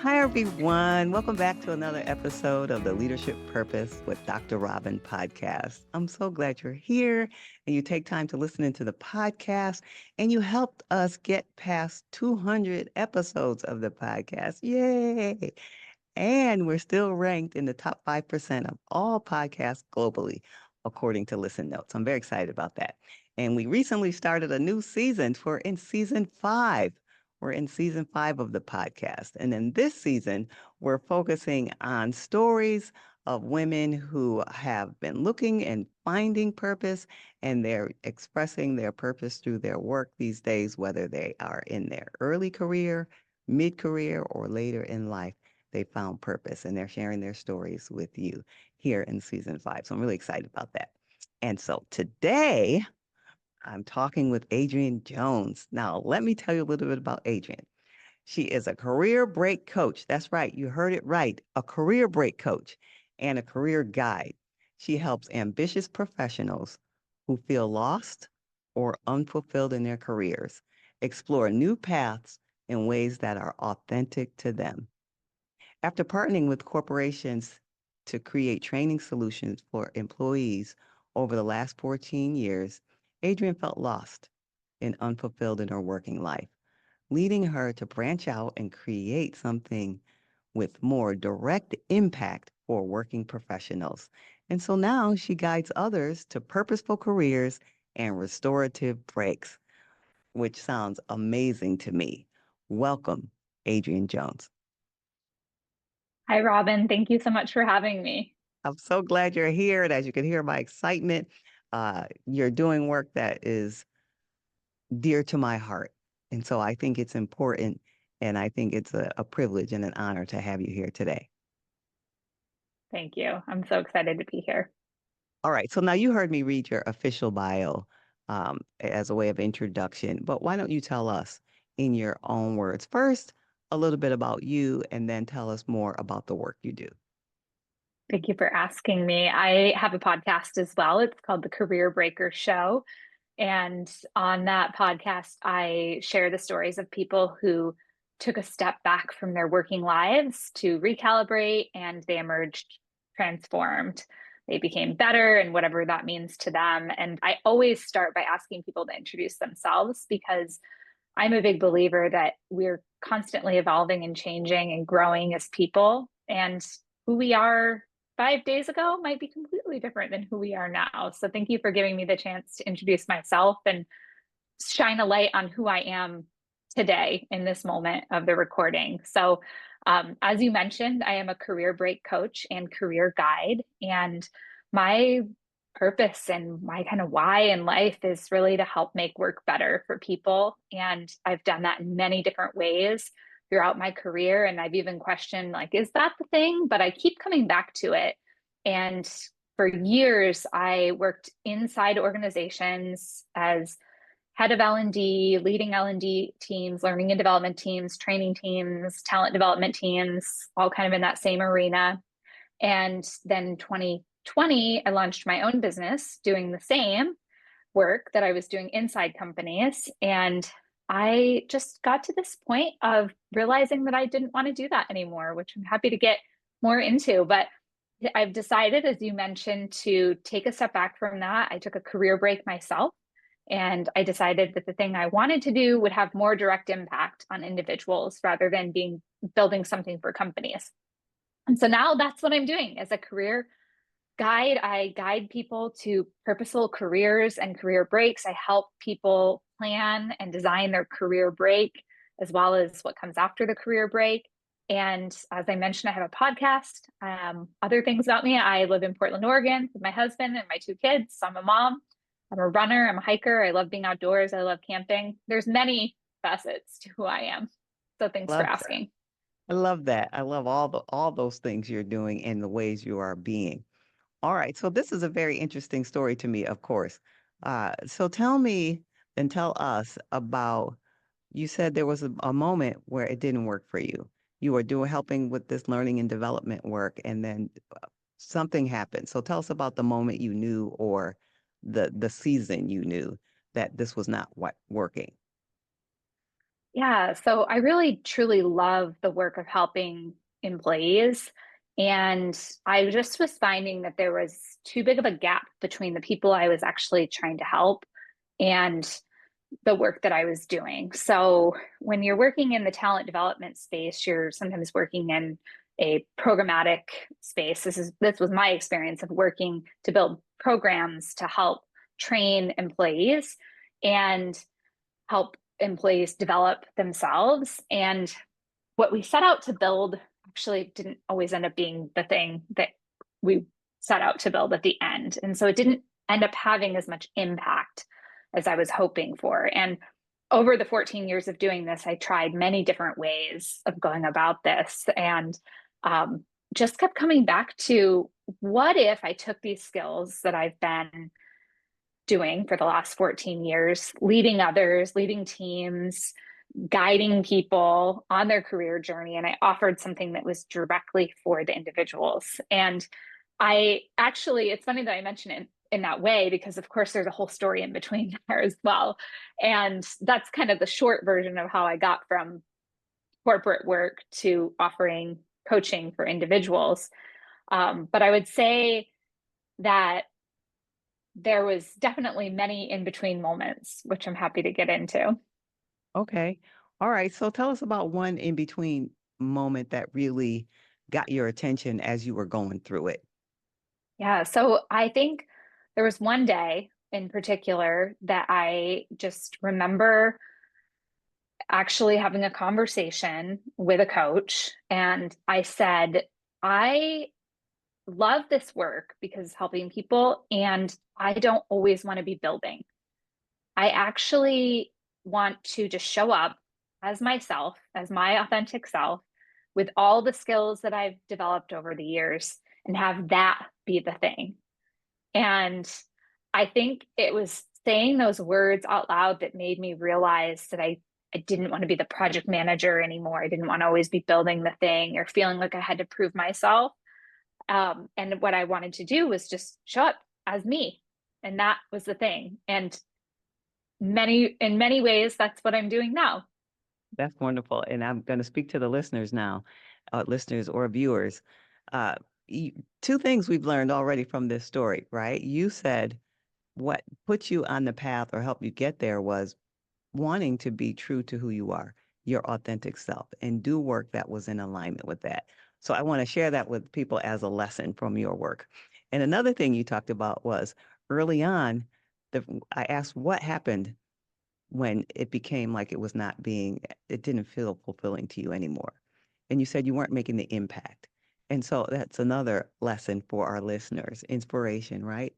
Hi, everyone. Welcome back to another episode of the Leadership Purpose with Dr. Robin podcast. I'm so glad you're here and you take time to listen into the podcast and you helped us get past 200 episodes of the podcast. Yay! And we're still ranked in the top 5% of all podcasts globally, according to Listen Notes. I'm very excited about that. And we recently started a new season. We're in season 5. We're in season 5 of the podcast. And in this season, we're focusing on stories of women who have been looking and finding purpose, and they're expressing their purpose through their work these days, whether they are in their early career, mid career, or later in life. They found purpose and they're sharing their stories with you here in season 5. So I'm really excited about that. And so today, I'm talking with Adriane Jones. Now, let me tell you a little bit about Adriane. She is a career break coach. That's right. You heard it right. A career break coach and a career guide. She helps ambitious professionals who feel lost or unfulfilled in their careers explore new paths in ways that are authentic to them. After partnering with corporations to create training solutions for employees over the last 14 years, Adriane felt lost and unfulfilled in her working life, leading her to branch out and create something with more direct impact for working professionals. And so now she guides others to purposeful careers and restorative breaks, which sounds amazing to me. Welcome, Adriane Jones. Hi, Robin. Thank you so much for having me. I'm so glad you're here. And as you can hear my excitement, you're doing work that is dear to my heart. And so I think it's important. And I think it's a privilege and an honor to have you here today. Thank you. I'm so excited to be here. All right. So now you heard me read your official bio as a way of introduction, but why don't you tell us in your own words first a little bit about you and then tell us more about the work you do? Thank you for asking me. I have a podcast as well. It's called The Career Breaker Show. And on that podcast, I share the stories of people who took a step back from their working lives to recalibrate and they emerged transformed. They became better and whatever that means to them. And I always start by asking people to introduce themselves because I'm a big believer that we're constantly evolving and changing and growing as people. And who we are 5 days ago might be completely different than who we are now. So thank you for giving me the chance to introduce myself and shine a light on who I am today in this moment of the recording. So, as you mentioned, I am a career break coach and career guide. And my purpose and my kind of why in life is really to help make work better for people. And I've done that in many different ways throughout my career. And I've even questioned, like, is that the thing? But I keep coming back to it. And for years, I worked inside organizations as head of L&D, leading L&D teams, learning and development teams, training teams, talent development teams, all kind of in that same arena. And then 2020, I launched my own business doing the same work that I was doing inside companies. And I just got to this point of realizing that I didn't want to do that anymore, which I'm happy to get more into. But I've decided, as you mentioned, to take a step back from that. I took a career break myself. And I decided that the thing I wanted to do would have more direct impact on individuals rather than building something for companies. And so now that's what I'm doing as a career guide. I guide people to purposeful careers and career breaks. I help people plan and design their career break as well as what comes after the career break. And as I mentioned, I have a podcast. Other things about me, I live in Portland, Oregon with my husband and my 2 kids. So I'm a mom. I'm a runner. I'm a hiker. I love being outdoors. I love camping. There's many facets to who I am. So thanks for Love that. asking. I love that. I love all those things you're doing and the ways you are being. All right. So this is a very interesting story to me, of course. So tell me and tell us about, you said there was a moment where it didn't work for you. You were doing helping with this learning and development work, and then something happened. So tell us about the moment you knew or the season you knew that this was not working. Yeah, so I really truly love the work of helping employees. And I just was finding that there was too big of a gap between the people I was actually trying to help and the work that I was doing. So when you're working in the talent development space, you're sometimes working in a programmatic space. This was my experience of working to build programs to help train employees and help employees develop themselves. And what we set out to build actually didn't always end up being the thing that we set out to build at the end. And so it didn't end up having as much impact as I was hoping for. And over the 14 years of doing this, I tried many different ways of going about this and just kept coming back to what if I took these skills that I've been doing for the last 14 years, leading others, leading teams, guiding people on their career journey. And I offered something that was directly for the individuals. And I actually, it's funny that I mention it in that way, because of course there's a whole story in between there as well. And that's kind of the short version of how I got from corporate work to offering coaching for individuals. But I would say that there was definitely many in between moments, which I'm happy to get into. Okay. All right. So tell us about one in between moment that really got your attention as you were going through it. Yeah, so I think there was one day in particular that I just remember actually having a conversation with a coach. And I said, I love this work because it's helping people, and I don't always want to be building. I actually want to just show up as myself, as my authentic self, with all the skills that I've developed over the years and have that be the thing. And I think it was saying those words out loud that made me realize that I didn't want to be the project manager anymore. I didn't want to always be building the thing or feeling like I had to prove myself. And what I wanted to do was just show up as me. And that was the thing. And in many ways, that's what I'm doing now. That's wonderful. And I'm going to speak to the listeners now, listeners or viewers. Uh, y- Two things we've learned already from this story, right? You said what put you on the path or helped you get there was wanting to be true to who you are, your authentic self, and do work that was in alignment with that. So I want to share that with people as a lesson from your work. And another thing you talked about was early on, I asked what happened when it became like it was not being, it didn't feel fulfilling to you anymore. And you said you weren't making the impact. And so that's another lesson for our listeners, inspiration, right?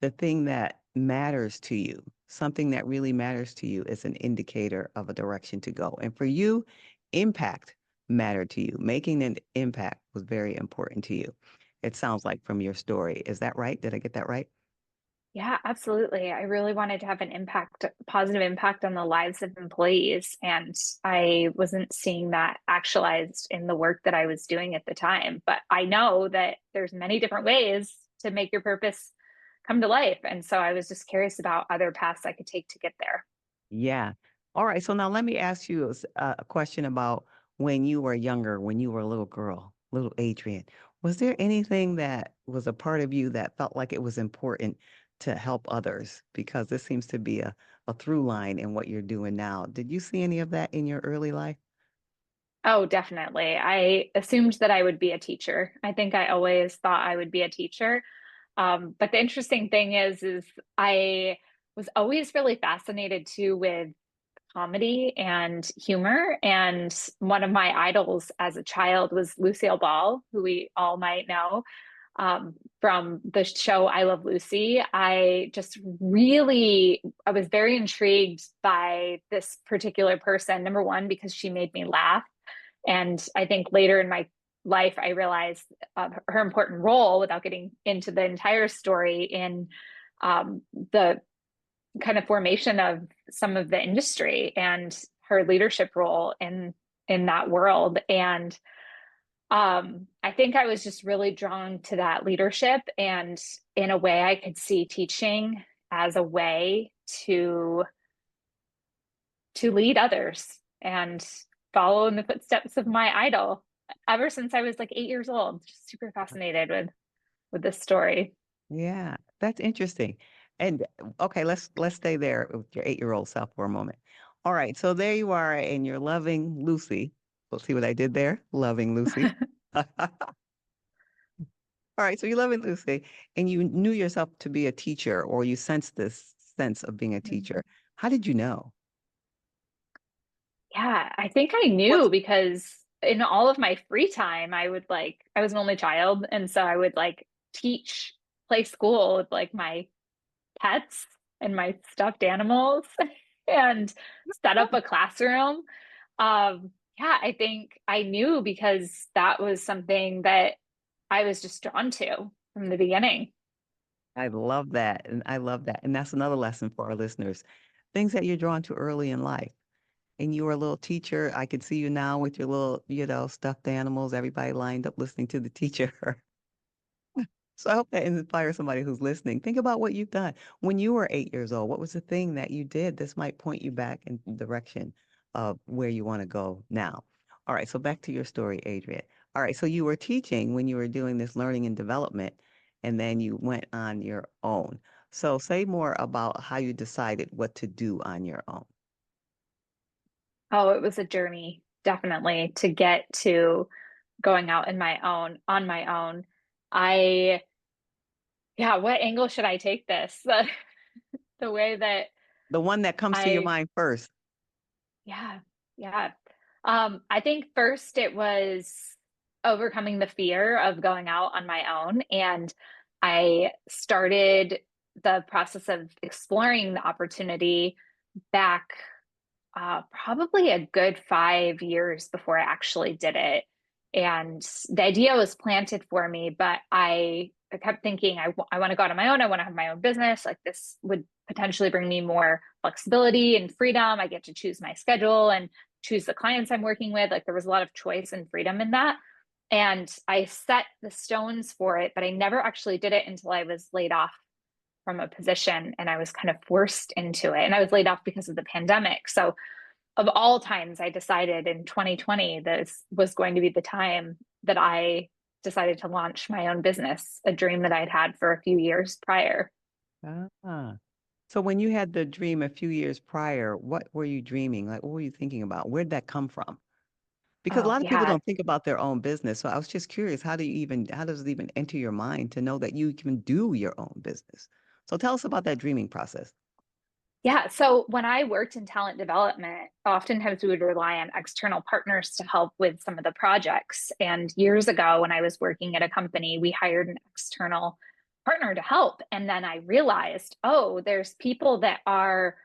The thing that matters to you, something that really matters to you is an indicator of a direction to go. And for you, impact mattered to you. Making an impact was very important to you. It sounds like from your story. Is that right? Did I get that right? Yeah, absolutely. I really wanted to have an impact, positive impact on the lives of employees. And I wasn't seeing that actualized in the work that I was doing at the time. But I know that there's many different ways to make your purpose come to life. And so I was just curious about other paths I could take to get there. Yeah. All right. So now let me ask you a question about when you were younger, when you were a little girl, little Adrian. Was there anything that was a part of you that felt like it was important to help others? Because this seems to be a through line in what you're doing now. Did you see any of that in your early life? Oh, definitely. I assumed that I would be a teacher. I think I always thought I would be a teacher. But the interesting thing is I was always really fascinated too with comedy and humor. And one of my idols as a child was Lucille Ball, who we all might know from the show I Love Lucy. I was very intrigued by this particular person. Number one, because she made me laugh. And I think later in my life, I realized her important role, without getting into the entire story, in the kind of formation of some of the industry and her leadership role in that world. And I think I was just really drawn to that leadership, and in a way, I could see teaching as a way to lead others and follow in the footsteps of my idol ever since I was like 8 years old. Just super fascinated with this story. Yeah, that's interesting. And okay, let's stay there with your 8-year-old self for a moment. All right, so there you are, and you're loving Lucy. We'll see what I did there? Loving Lucy. All right, so you're loving Lucy, and you knew yourself to be a teacher, or you sensed this sense of being a teacher. How did you know? Yeah, I think I What's knew because in all of my free time, I was an only child. And so I would like teach, play school with like my pets and my stuffed animals and set up a classroom. Yeah, I think I knew because that was something that I was just drawn to from the beginning. I love that, and I love that, and that's another lesson for our listeners. Things that you're drawn to early in life. And you were a little teacher. I could see you now with your little, stuffed animals, everybody lined up listening to the teacher. So I hope that inspires somebody who's listening. Think about what you've done. When you were 8 years old, what was the thing that you did? This might point you back in the direction of where you want to go now. All right, so back to your story, Adrian. All right, so you were teaching when you were doing this learning and development, and then you went on your own. So say more about how you decided what to do on your own. Oh, it was a journey, definitely, to get to going out on my own. I, yeah, what angle should I take this? The way that The one that comes to your I, mind first. yeah, yeah. I think first it was overcoming the fear of going out on my own. And I started the process of exploring the opportunity back probably a good 5 years before I actually did it. And the idea was planted for me, but I kept thinking, I want to go out on my own. I want to have my own business. Like this would potentially bring me more flexibility and freedom. I get to choose my schedule and choose the clients I'm working with. Like there was a lot of choice and freedom in that. And I set the stones for it, but I never actually did it until I was laid off from a position and I was kind of forced into it. And I was laid off because of the pandemic. So of all times, I decided in 2020 this was going to be the time that I decided to launch my own business, a dream that I'd had for a few years prior. Ah. So when you had the dream a few years prior, what were you dreaming? Like, what were you thinking about? Where'd that come from? Because a Oh, lot of people yeah. don't think about their own business. So I was just curious, how does it even enter your mind to know that you can do your own business? So tell us about that dreaming process. Yeah. So when I worked in talent development, oftentimes we would rely on external partners to help with some of the projects. And years ago, when I was working at a company, we hired an external partner to help. And then I realized, oh, there's people that are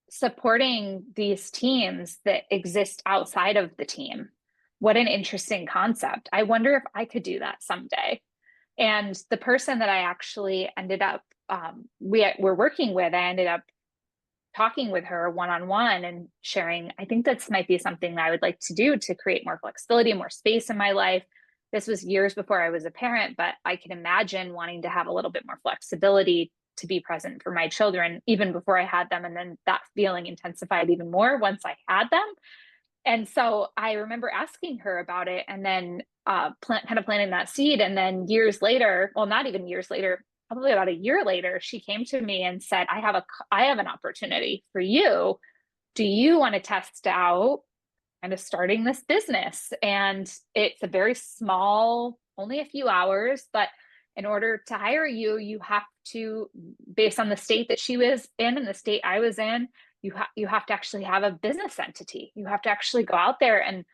supporting these teams that exist outside of the team. What an interesting concept. I wonder if I could do that someday. And the person that I actually ended up we were working with, I ended up talking with her one on one and sharing. I think this might be something that I would like to do to create more flexibility, more space in my life. This was years before I was a parent, but I can imagine wanting to have a little bit more flexibility to be present for my children even before I had them. And then that feeling intensified even more once I had them. And so I remember asking her about it and then kind of planting that seed. And then years later, well, not even years later, probably about a year later, she came to me and said, I have an opportunity for you. Do you want to test out kind of starting this business? And it's a very small, only a few hours, but in order to hire you, you have to, based on the state that she was in and the state I was in, you have to actually have a business entity. You have to actually go out there and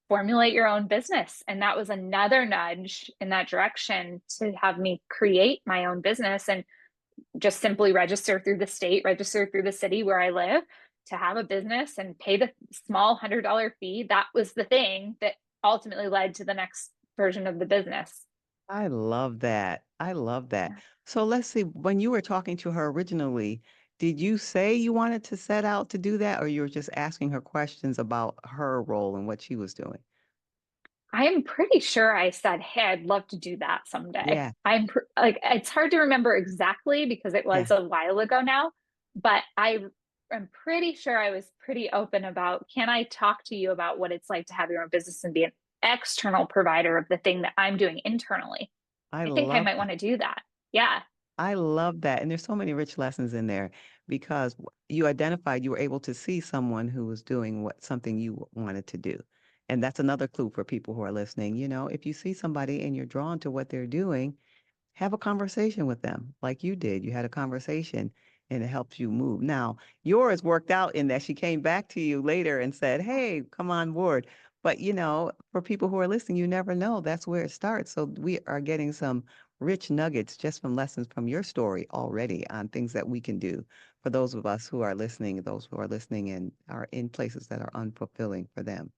formulate your own business. And that was another nudge in that direction to have me create my own business and just simply register through the state, register through the city where I live to have a business and pay the small $100 fee. That was the thing that ultimately led to the next version of the business. I love that. I love that. So let's see, when you were talking to her originally, did you say you wanted to set out to do that, or you were just asking her questions about her role and what she was doing? I am pretty sure I said, "Hey, I'd love to do that someday." Yeah, Like it's hard to remember exactly because it was yeah. a while ago now, but I I'm pretty sure I was pretty open about, can I talk to you about what it's like to have your own business and be an external provider of the thing that I'm doing internally? I I think I love might want to do that. Yeah. I love that. And there's so many rich lessons in there because you identified you were able to see someone who was doing what something you wanted to do. And that's another clue for people who are listening. If you see somebody and you're drawn to what they're doing, have a conversation with them like you did. You had a conversation and it helps you move. Now, yours worked out in that she came back to you later and said, "Hey, come on board." But, for people who are listening, you never know. That's where it starts. So we are getting some rich nuggets just from lessons from your story already on things that we can do for those of us who are listening, those who are listening and are in places that are unfulfilling for them.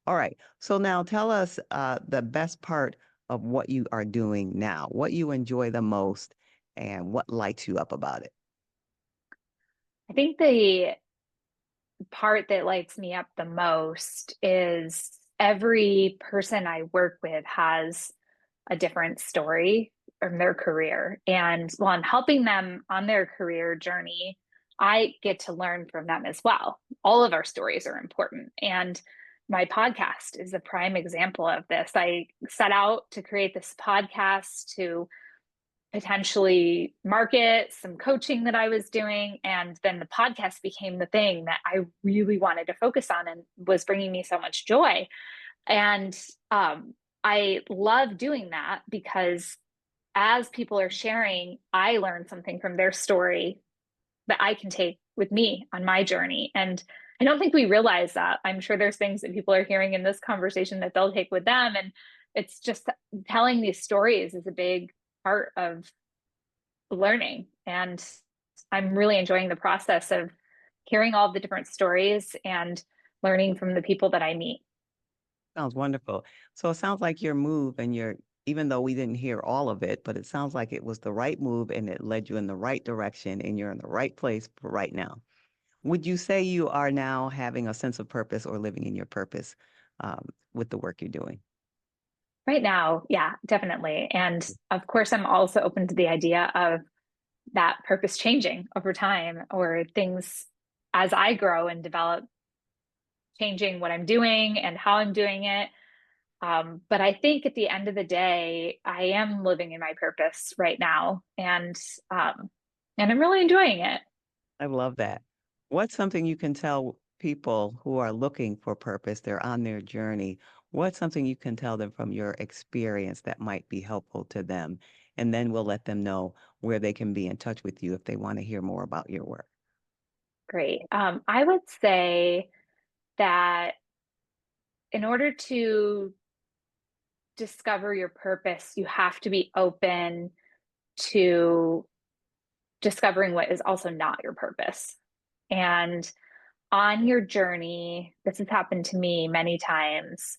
All right. So now tell us the best part of what you are doing now, what you enjoy the most, and what lights you up about it. I think the part that lights me up the most is every person I work with has a different story in their career. And while I'm helping them on their career journey, I get to learn from them as well. All of our stories are important. And my podcast is a prime example of this. I set out to create this podcast to potentially market some coaching that I was doing. And then the podcast became the thing that I really wanted to focus on and was bringing me so much joy. And I love doing that because as people are sharing, I learn something from their story that I can take with me on my journey. And I don't think we realize that. I'm sure there's things that people are hearing in this conversation that they'll take with them. And it's just telling these stories is a big part of learning. And I'm really enjoying the process of hearing all the different stories and learning from the people that I meet. Sounds wonderful. So it sounds like your move and even though we didn't hear all of it, but it sounds like it was the right move and it led you in the right direction and you're in the right place for right now. Would you say you are now having a sense of purpose or living in your purpose with the work you're doing? Right now, yeah, definitely. And of course, I'm also open to the idea of that purpose changing over time or things as I grow and develop, changing what I'm doing and how I'm doing it. But I think at the end of the day, I am living in my purpose right now, um, and I'm really enjoying it. I love that. What's something you can tell people who are looking for purpose, they're on their journey? What's something you can tell them from your experience that might be helpful to them? And then we'll let them know where they can be in touch with you if they want to hear more about your work. Great. I would say that in order to discover your purpose, you have to be open to discovering what is also not your purpose. And on your journey, this has happened to me many times.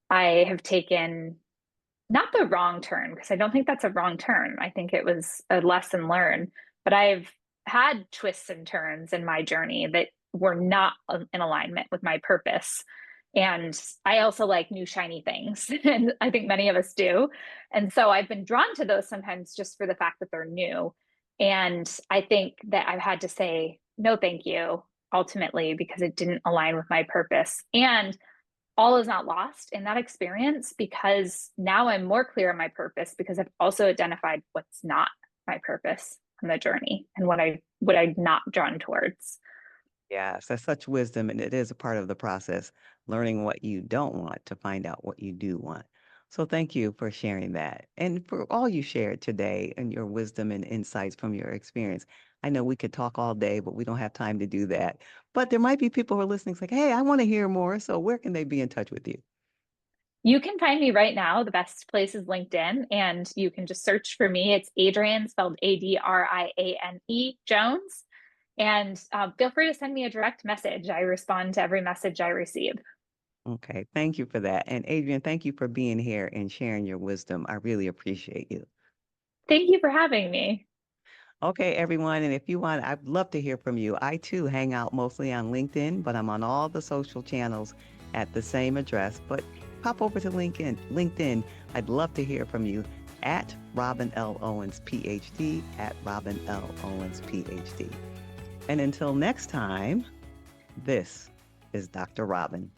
I have taken not the wrong turn, because I don't think that's a wrong turn. I think it was a lesson learned, but I've had twists and turns in my journey that were not in alignment with my purpose. And I also like new shiny things, and I think many of us do. And so I've been drawn to those sometimes just for the fact that they're new. And I think that I've had to say, no, thank you, ultimately, because it didn't align with my purpose. And all is not lost in that experience because now I'm more clear on my purpose because I've also identified what's not my purpose on the journey and what I'm not drawn towards. Yes, that's such wisdom, and it is a part of the process, learning what you don't want to find out what you do want. So thank you for sharing that and for all you shared today and your wisdom and insights from your experience. I know we could talk all day, but we don't have time to do that. But there might be people who are listening, it's like, hey, I want to hear more. So where can they be in touch with you? You can find me right now. The best place is LinkedIn, and you can just search for me. It's Adriane, spelled Adriane Jones. And feel free to send me a direct message. I respond to every message I receive. Okay, thank you for that. And Adrian, thank you for being here and sharing your wisdom. I really appreciate you. Thank you for having me. Okay, everyone. And if you want, I'd love to hear from you. I too hang out mostly on LinkedIn, but I'm on all the social channels at the same address. But pop over to LinkedIn. LinkedIn. I'd love to hear from you at Robin L. Owens, PhD, at Robin L. Owens, PhD. And until next time, this is Dr. Robin.